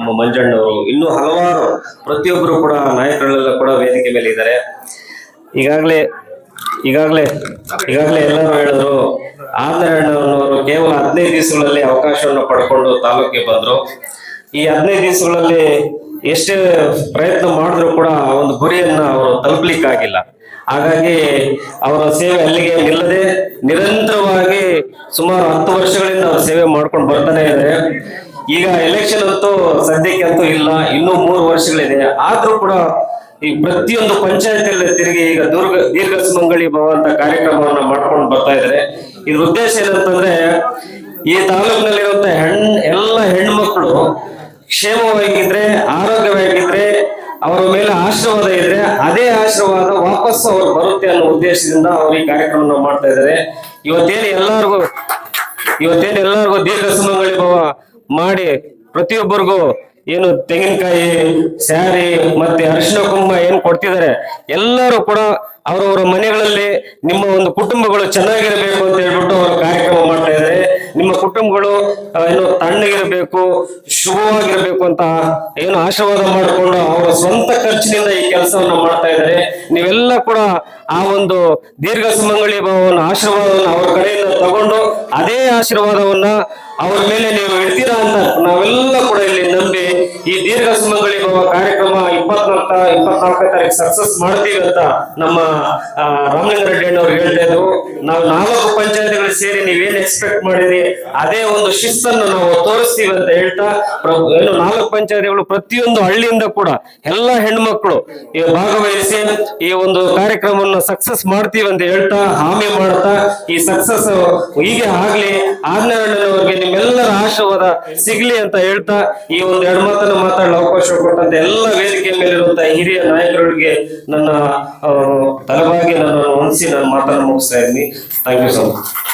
ನಮ್ಮ ಮಂಜಣ್ಣವರು, ಇನ್ನೂ ಹಲವಾರು ಪ್ರತಿಯೊಬ್ಬರು ಕೂಡ ನಾಯಕರೆಲ್ಲ ಕೂಡ ವೇದಿಕೆ ಮೇಲೆ ಇದ್ದಾರೆ. ಈಗಾಗಲೇ ಎಲ್ಲರೂ ಹೇಳಿದ್ರು, ಆದರಣವರು ಕೇವಲ 15 ದಿವಸಗಳಲ್ಲಿ ಅವಕಾಶವನ್ನು ಪಡ್ಕೊಂಡು ತಾಲೂಕಿಗೆ ಬಂದ್ರು. ಈ 15 ದಿವಸಗಳಲ್ಲಿ ಎಷ್ಟೇ ಪ್ರಯತ್ನ ಮಾಡಿದ್ರು ಕೂಡ ಒಂದು ಗುರಿಯನ್ನ ಅವರು ತಲುಪಲಿಕ್ಕಾಗಿಲ್ಲ. ಹಾಗಾಗಿ ಅವರ ಸೇವೆ ಅಲ್ಲಿಗೆ ನಿಲ್ಲದೆ ನಿರಂತರವಾಗಿ ಸುಮಾರು 10 ವರ್ಷಗಳಿಂದ ಅವ್ರ ಸೇವೆ ಮಾಡ್ಕೊಂಡು ಬರ್ತಾನೆ ಇದ್ದಾರೆ. ಈಗ ಎಲೆಕ್ಷನ್ ಅಂತೂ ಸದ್ಯಕ್ಕೆ ಅಂತೂ ಇಲ್ಲ, ಇನ್ನೂ 3 ವರ್ಷಗಳಿದೆ. ಆದ್ರೂ ಕೂಡ ಈ ಪ್ರತಿಯೊಂದು ಪಂಚಾಯತಿಯಲ್ಲಿ ತಿರುಗಿ ಈಗ ದೀರ್ಘ ಸುಮಂಗಲಿ ಭವ ಅಂತ ಕಾರ್ಯಕ್ರಮವನ್ನ ಮಾಡ್ಕೊಂಡು ಬರ್ತಾ ಇದ್ದಾರೆ. ಇದ್ರ ಉದ್ದೇಶ ಏನಂತಂದ್ರೆ, ಈ ತಾಲೂಕಿನಲ್ಲಿರುವಂತ ಎಲ್ಲ ಹೆಣ್ಮಕ್ಳು ಕ್ಷೇಮವಾಗಿದ್ರೆ, ಆರೋಗ್ಯವಾಗಿದ್ರೆ, ಅವರ ಮೇಲೆ ಆಶೀರ್ವಾದ ಇದ್ರೆ ಅದೇ ಆಶೀರ್ವಾದ ವಾಪಸ್ ಅವ್ರು ಬರುತ್ತೆ ಅನ್ನೋ ಉದ್ದೇಶದಿಂದ ಅವ್ರು ಈ ಕಾರ್ಯಕ್ರಮ ಮಾಡ್ತಾ ಇದ್ದಾರೆ. ಇವತ್ತೇನು ಎಲ್ಲರಿಗೂ ದೀರ್ಘ ಸುಮಂಗಲಿ ಭವ ಮಾಡಿ ಪ್ರತಿಯೊಬ್ಬರಿಗೂ ಏನು ತೆಂಗಿನಕಾಯಿ, ಸ್ಯಾರಿ ಮತ್ತೆ ಅರಿಶಿನ ಕುಂಕುಮ ಏನು ಕೊಡ್ತಿದ್ದಾರೆ, ಎಲ್ಲರೂ ಕೂಡ ಅವರವರ ಮನೆಗಳಲ್ಲಿ ನಿಮ್ಮ ಒಂದು ಕುಟುಂಬಗಳು ಚೆನ್ನಾಗಿರಬೇಕು ಅಂತ ಹೇಳ್ಬಿಟ್ಟು ಅವರು ಕಾರ್ಯಕ್ರಮ ಮಾಡ್ತಾ ಇದ್ದಾರೆ. ನಿಮ್ಮ ಕುಟುಂಬಗಳು ಏನು ತಣ್ಣಗಿರಬೇಕು, ಶುಭವಾಗಿರ್ಬೇಕು ಅಂತ ಏನು ಆಶೀರ್ವಾದ ಮಾಡಿಕೊಂಡು ಅವರ ಸ್ವಂತ ಖರ್ಚಿನಿಂದ ಈ ಕೆಲಸವನ್ನ ಮಾಡ್ತಾ ಇದ್ದಾರೆ. ನೀವೆಲ್ಲ ಕೂಡ ಆ ಒಂದು ದೀರ್ಘ ಸುಮಂಗಲಿ ಭವನ ಆಶೀರ್ವಾದವನ್ನು ಅವ್ರ ಕಡೆಯಿಂದ ತಗೊಂಡು ಅದೇ ಆಶೀರ್ವಾದವನ್ನ ಅವ್ರ ಮೇಲೆ ನೀವು ಇಡ್ತೀರಾ ಅಂತ ನಾವೆಲ್ಲ ಕೂಡ ಇಲ್ಲಿ ನಂಬಿ ಈ ದೀರ್ಘ ಸುಮಂಗಲಿ ಭವ ಕಾರ್ಯಕ್ರಮ 24ನೇ ತಾರೀಕು ಸಕ್ಸಸ್ ಮಾಡ್ತೀವಿ ಅಂತ ನಮ್ಮ ರಾಮಲಿಂಗ ರೆಡ್ಡಿ ಅಣ್ಣವ್ರು ಹೇಳ್ತಾ ಇದ್ರು. ನಾವು 4 ಪಂಚಾಯತ್ಗಳು ಸೇರಿ ನೀವೇನ್ ಎಕ್ಸ್ಪೆಕ್ಟ್ ಮಾಡಿದ್ರಿ ಅದೇ ಒಂದು ಶಿಸ್ತನ್ನು ನಾವು ತೋರಿಸ್ತೀವಿ ಅಂತ ಹೇಳ್ತಾ, ಏನು 4 ಪಂಚಾಯತ್ಗಳು ಪ್ರತಿಯೊಂದು ಹಳ್ಳಿಯಿಂದ ಕೂಡ ಎಲ್ಲ ಹೆಣ್ಮಕ್ಳು ಭಾಗವಹಿಸಿ ಈ ಒಂದು ಕಾರ್ಯಕ್ರಮವನ್ನು ಸಕ್ಸಸ್ ಮಾಡ್ತೀವಿ ಅಂತ ಹೇಳ್ತಾ ಹಾಮಿ ಮಾಡ್ತಾ, ಈ ಸಕ್ಸಸ್ ಹೀಗೆ ಆಗ್ಲಿ, ಆಜ್ಞಾನವ್ರಿಗೆ ನಿಮ್ಮೆಲ್ಲರ ಆಶೀರ್ವಾದ ಸಿಗ್ಲಿ ಅಂತ ಹೇಳ್ತಾ ಈ ಒಂದು 2 ಮಾತನ್ನು ಮಾತಾಡಲು ಅವಕಾಶ ಕೊಟ್ಟಂತ ಎಲ್ಲ ವೇದಿಕೆ ಮೇಲಿರುವಂತಹ ಹಿರಿಯ ನಾಯಕರಿಗೆ ನನ್ನ ತಲೆಬಾಗಿ ನನ್ನನ್ನು ಹೊಂದಿಸಿ ನಾನು ಮಾತನ್ನು ಮುಗಿಸ್ತಾ ಇದ್ದೀನಿ. Thank you so much.